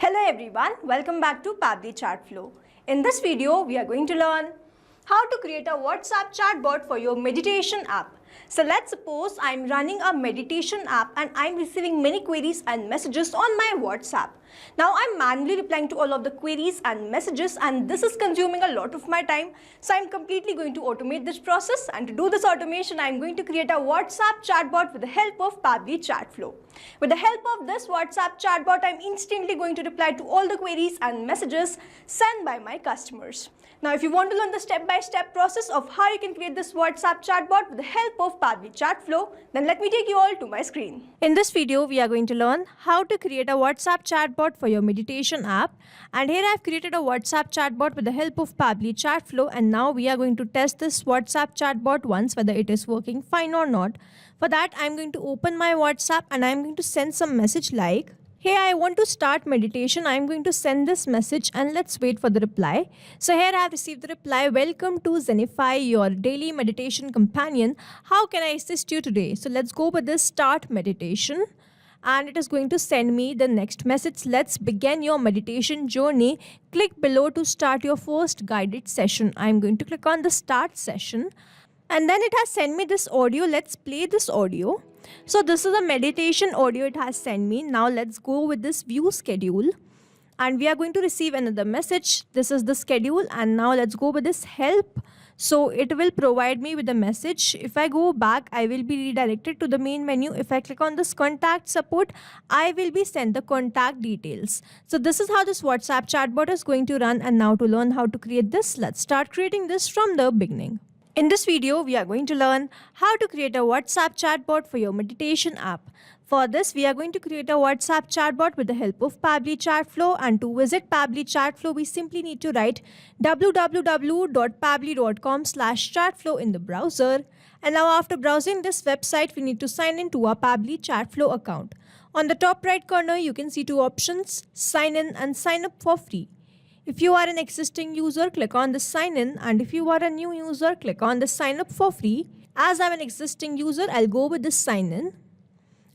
Hello everyone, welcome back to Pabbly Chatflow. In this video, we are going to learn how to create a WhatsApp chatbot for your meditation app. So let's suppose I'm running a meditation app and I'm receiving many queries and messages on my WhatsApp. Now I'm manually replying to all of the queries and messages, and this is consuming a lot of my time. So I'm completely going to automate this process, and to do this automation, I'm going to create a WhatsApp chatbot with the help of Pabbly Chatflow. With the help of this WhatsApp chatbot, I'm instantly going to reply to all the queries and messages sent by my customers. Now, if you want to learn the step-by-step process of how you can create this WhatsApp chatbot with the help of Pabbly Chatflow, then let me take you all to my screen. In this video, we are going to learn how to create a WhatsApp chatbot for your meditation app. And here I've created a WhatsApp chatbot with the help of Pabbly Chatflow, and now we are going to test this WhatsApp chatbot once whether it is working fine or not. For that, I'm going to open my WhatsApp and I'm going to send some message like, "Hey, I want to start meditation." I'm going to send this message and let's wait for the reply. So here I have received the reply, "Welcome to Zenify, your daily meditation companion. How can I assist you today?" So let's go with this start meditation. And it is going to send me the next message. "Let's begin your meditation journey. Click below to start your first guided session." I'm going to click on the start session. And then it has sent me this audio. Let's play this audio. So this is a meditation audio it has sent me. Now let's go with this view schedule. And we are going to receive another message. This is the schedule. And now let's go with this help. So it will provide me with a message. If I go back, I will be redirected to the main menu. If I click on this contact support, I will be sent the contact details. So this is how this WhatsApp chatbot is going to run. And now to learn how to create this, let's start creating this from the beginning. In this video, we are going to learn how to create a WhatsApp chatbot for your meditation app. For this, we are going to create a WhatsApp chatbot with the help of Pabbly Chatflow. And to visit Pabbly Chatflow, we simply need to write www.pabbly.com/chatflow in the browser. And now after browsing this website, we need to sign in to our Pabbly Chatflow account. On the top right corner, you can see two options, sign in and sign up for free. If you are an existing user, click on the sign in, and if you are a new user, click on the sign up for free. As I'm an existing user, I'll go with the sign in.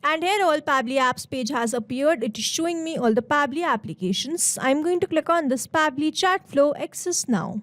And here all Pabbly apps page has appeared. It is showing me all the Pabbly applications. I'm going to click on this Pabbly Chatflow Access Now.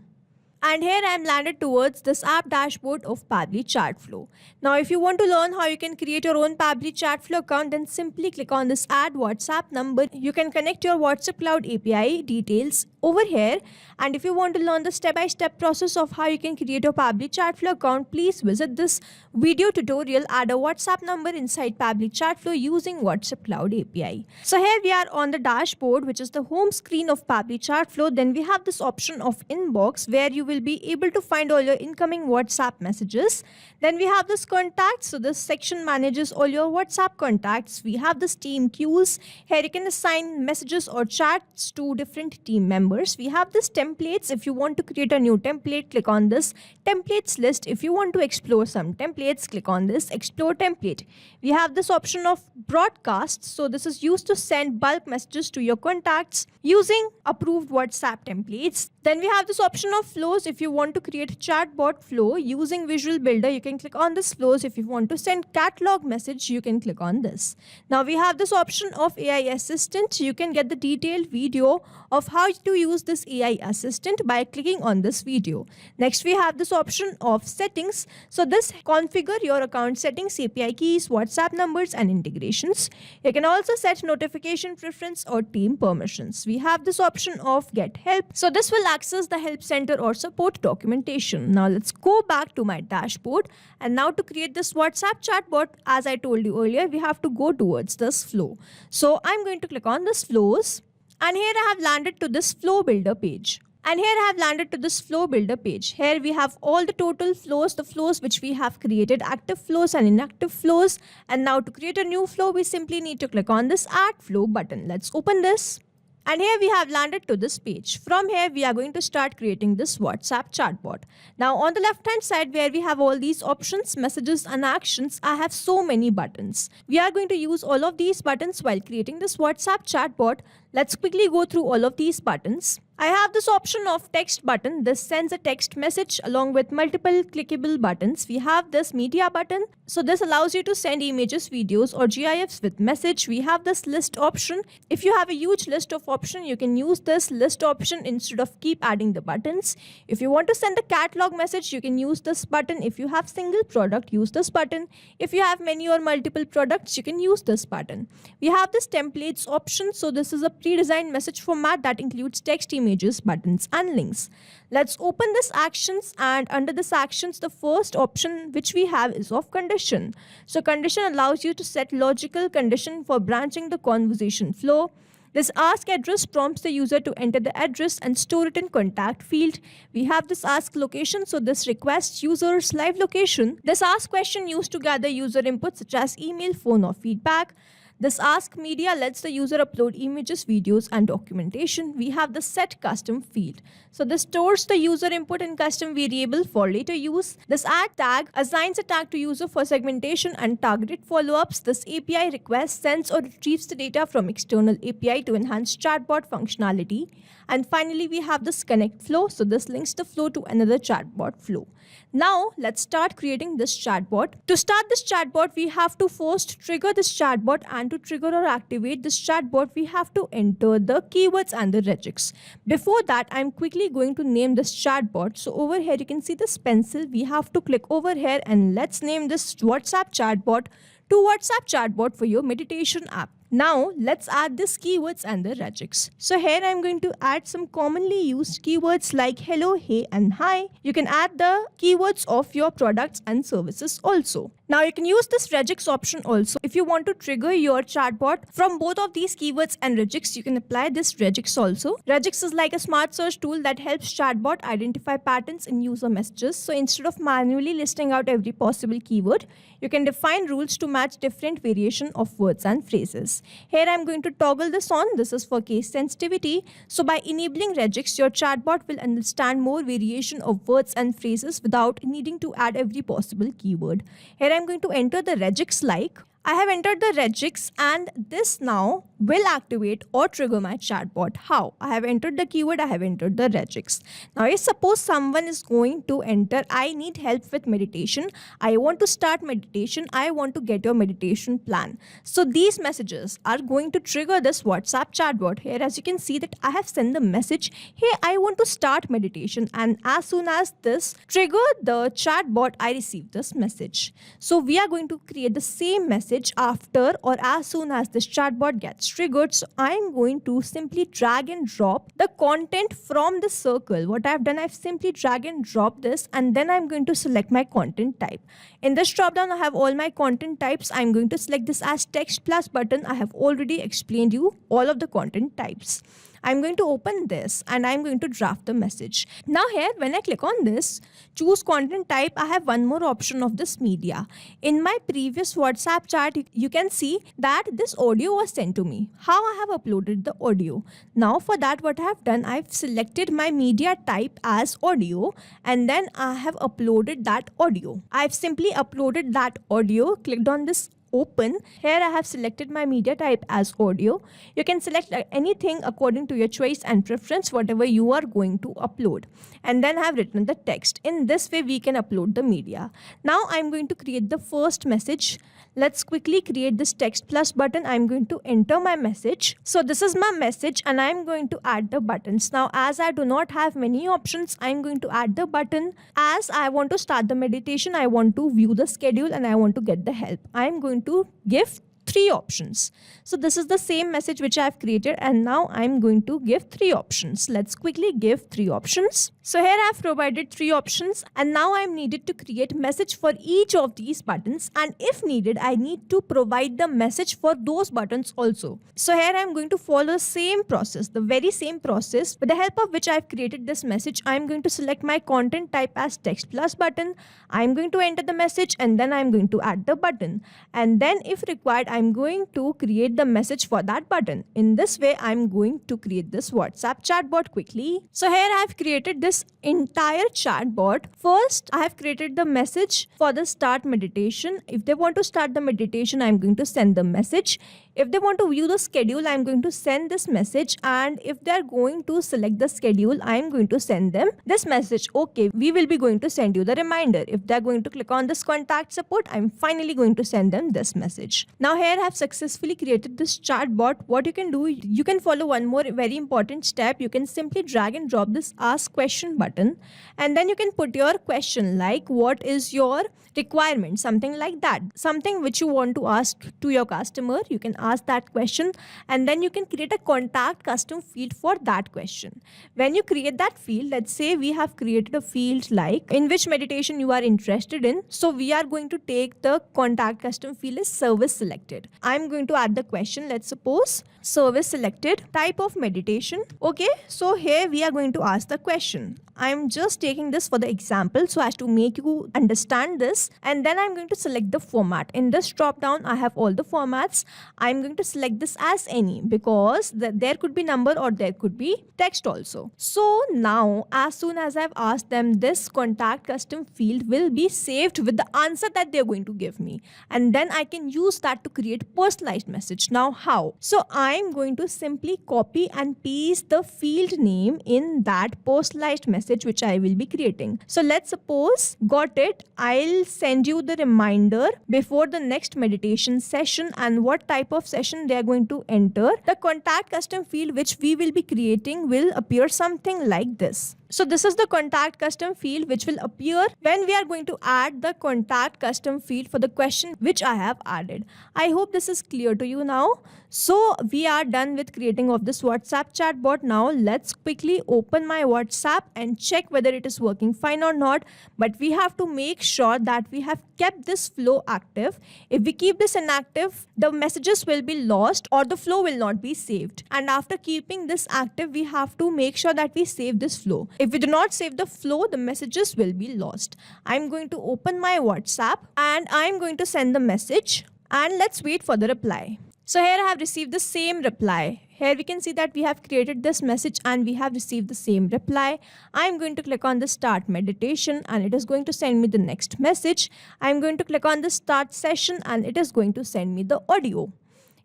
And here I am landed towards this app dashboard of Pabbly Chatflow. Now if you want to learn how you can create your own Pabbly Chatflow account, then simply click on this add WhatsApp number. You can connect your WhatsApp Cloud API details over here. And if you want to learn the step-by-step process of how you can create your Pabbly Chatflow account, please visit this video tutorial. Add a WhatsApp number inside Pabbly Chatflow using WhatsApp Cloud API. So here we are on the dashboard, which is the home screen of Pabbly Chatflow. Then we have this option of inbox where you will be able to find all your incoming WhatsApp messages. Then we have this contacts. So this section manages all your WhatsApp contacts. We have this team queues. Here you can assign messages or chats to different team members. We have this templates. If you want to create a new template, click on this templates list. If you want to explore some templates, click on this explore template. We have this option of broadcasts. So this is used to send bulk messages to your contacts using approved WhatsApp templates. Then we have this option of flows. If you want to create chatbot flow using Visual Builder, you can click on this flows. If you want to send catalog message, you can click on this. Now we have this option of AI assistant. You can get the detailed video of how to use this AI assistant by clicking on this video. Next we have this option of settings. So this configure your account settings, API keys, WhatsApp numbers and integrations. You can also set notification preference or team permissions. We have this option of get help. So this will access the help center or support documentation. Now let's go back to my dashboard. And now to create this WhatsApp chatbot, as I told you earlier, we have to go towards this flow. So I'm going to click on this flows. And here I have landed to this flow builder page. And here I have landed to this flow builder page. Here we have all the total flows, the flows which we have created, active flows and inactive flows. And now to create a new flow, we simply need to click on this add flow button. Let's open this. And here we have landed to this page. From here, we are going to start creating this WhatsApp chatbot. Now on the left hand side where we have all these options, messages and actions, I have so many buttons. We are going to use all of these buttons while creating this WhatsApp chatbot. Let's quickly go through all of these buttons. I have this option of text button. This sends a text message along with multiple clickable buttons. We have this media button. So this allows you to send images, videos or GIFs with message. We have this list option. If you have a huge list of options, you can use this list option instead of keep adding the buttons. If you want to send a catalog message, you can use this button. If you have single product, use this button. If you have many or multiple products, you can use this button. We have this templates option. So this is a pre-designed message format that includes text, images, buttons and links. Let's open this actions, and under this actions, the first option which we have is of condition. So condition allows you to set logical condition for branching the conversation flow. This ask address prompts the user to enter the address and store it in contact field. We have this ask location, so this requests user's live location. This ask question used to gather user input such as email, phone or feedback. This ask media lets the user upload images, videos and documentation. We have the set custom field. So this stores the user input in custom variable for later use. This add tag assigns a tag to user for segmentation and targeted follow-ups. This API request sends or retrieves the data from external API to enhance chatbot functionality. And finally, we have this connect flow. So this links the flow to another chatbot flow. Now let's start creating this chatbot. To start this chatbot, we have to first trigger this chatbot, and to trigger or activate this chatbot, we have to enter the keywords and the regex. Before that, I'm quickly going to name this chatbot. So over here, you can see this pencil. We have to click over here and let's name this WhatsApp chatbot to WhatsApp chatbot for your meditation app. Now let's add this keywords and the regex. So here I'm going to add some commonly used keywords like hello, hey and hi. You can add the keywords of your products and services also. Now you can use this regex option also. If you want to trigger your chatbot from both of these keywords and regex, you can apply this regex also. Regex is like a smart search tool that helps chatbot identify patterns in user messages. So instead of manually listing out every possible keyword, you can define rules to match different variation of words and phrases. Here I'm going to toggle this on. This is for case sensitivity. So by enabling regex, your chatbot will understand more variation of words and phrases without needing to add every possible keyword. Here I'm going to enter the regex like. I have entered the regex, and this now will activate or trigger my chatbot. How? I have entered the keyword, I have entered the regex. Now, if suppose someone is going to enter, I need help with meditation, I want to start meditation, I want to get your meditation plan. So these messages are going to trigger this WhatsApp chatbot. Here, as you can see that I have sent the message, hey, I want to start meditation. And as soon as this trigger the chatbot, I receive this message. So we are going to create the same message after or as soon as this chatbot gets triggered. So I'm going to simply drag and drop the content from the circle. What I've done, I've simply drag and drop this, and then I'm going to select my content type. In this drop down, I have all my content types. I'm going to select this as text plus button. I have already explained you all of the content types. I'm going to open this and I'm going to draft the message. Now here, when I click on this, choose content type, I have one more option of this media. In my previous WhatsApp chat, you can see that this audio was sent to me. How I have uploaded the audio. Now for that, what I have done, I've selected my media type as audio, and then I have uploaded that audio. I've simply uploaded that audio, clicked on this open. Here I have selected my media type as audio. You can select anything according to your choice and preference, whatever you are going to upload. And then I have written the text. In this way, we can upload the media. Now I'm going to create the first message. Let's quickly create this text plus button. I'm going to enter my message. So this is my message and I'm going to add the buttons. Now, as I do not have many options, I'm going to add the button. As I want to start the meditation, I want to view the schedule and I want to get the help. I'm going to give 3 options. So this is the same message which I have created, and now I'm going to give 3 options. Let's quickly give 3 options. So here I have provided 3 options, and now I'm needed to create message for each of these buttons, and if needed, I need to provide the message for those buttons also. So here I'm going to follow the same process, the very same process. With the help of which I've created this message, I'm going to select my content type as text plus button. I'm going to enter the message and then I'm going to add the button. And then if required, I'm going to create the message for that button. In this way, I'm going to create this WhatsApp chatbot quickly. So here I have created this entire chatbot. First, I have created the message for the start meditation. If they want to start the meditation, I'm going to send the message. If they want to view the schedule, I'm going to send this message, and if they're going to select the schedule, I'm going to send them this message. Okay, we will be going to send you the reminder. If they're going to click on this contact support, I'm finally going to send them this message. Now here I have successfully created this chatbot. What you can do, you can follow one more very important step. You can simply drag and drop this ask question button, and then you can put your question like what is your requirement, something like that, something which you want to ask to your customer. You can ask that question, and then you can create a contact custom field for that question. When you create that field, let's say we have created a field like in which meditation you are interested in, so we are going to take the contact custom field is service selected. I'm going to add the question, let's suppose service selected, type of meditation. Okay, so here we are going to ask the question. I'm just taking this for the example so as to make you understand this, and then I'm going to select the format. In this drop down I have all the formats. I'm going to select this as any because there could be number or there could be text also. So now as soon as I've asked them, this contact custom field will be saved with the answer that they're going to give me, and then I can use that to create personalized message. Now how? So I'm going to simply copy and paste the field name in that personalized message which I will be creating. So let's suppose, got it, I'll send you the reminder before the next meditation session, and what type of session they are going to enter. The contact custom field which we will be creating will appear something like this. So this is the contact custom field which will appear when we are going to add the contact custom field for the question which I have added. I hope this is clear to you now. So we are done with creating of this WhatsApp chatbot. Now let's quickly open my WhatsApp and check whether it is working fine or not. But we have to make sure that we have kept this flow active. If we keep this inactive, the messages will be lost or the flow will not be saved. And after keeping this active, we have to make sure that we save this flow. If we do not save the flow, the messages will be lost. I'm going to open my WhatsApp and I'm going to send the message, and let's wait for the reply. So here I have received the same reply. Here we can see that we have created this message and we have received the same reply. I'm going to click on the start meditation and it is going to send me the next message. I'm going to click on the start session and it is going to send me the audio.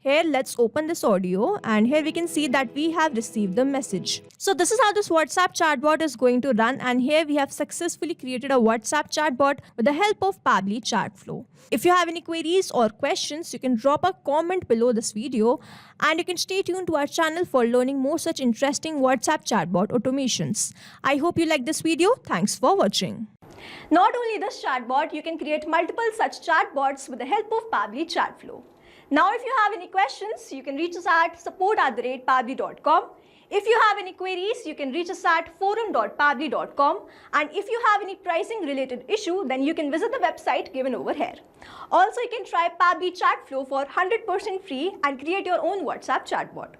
Here, let's open this audio, and here we can see that we have received the message. So this is how this WhatsApp chatbot is going to run, and here we have successfully created a WhatsApp chatbot with the help of Pabbly Chatflow. If you have any queries or questions, you can drop a comment below this video, and you can stay tuned to our channel for learning more such interesting WhatsApp chatbot automations. I hope you like this video. Thanks for watching. Not only this chatbot, you can create multiple such chatbots with the help of Pabbly Chatflow. Now, if you have any questions, you can reach us at support@pabbly.com. If you have any queries, you can reach us at forum.pabbly.com. And if you have any pricing related issue, then you can visit the website given over here. Also, you can try Pabbly Chatflow for 100% free and create your own WhatsApp chatbot.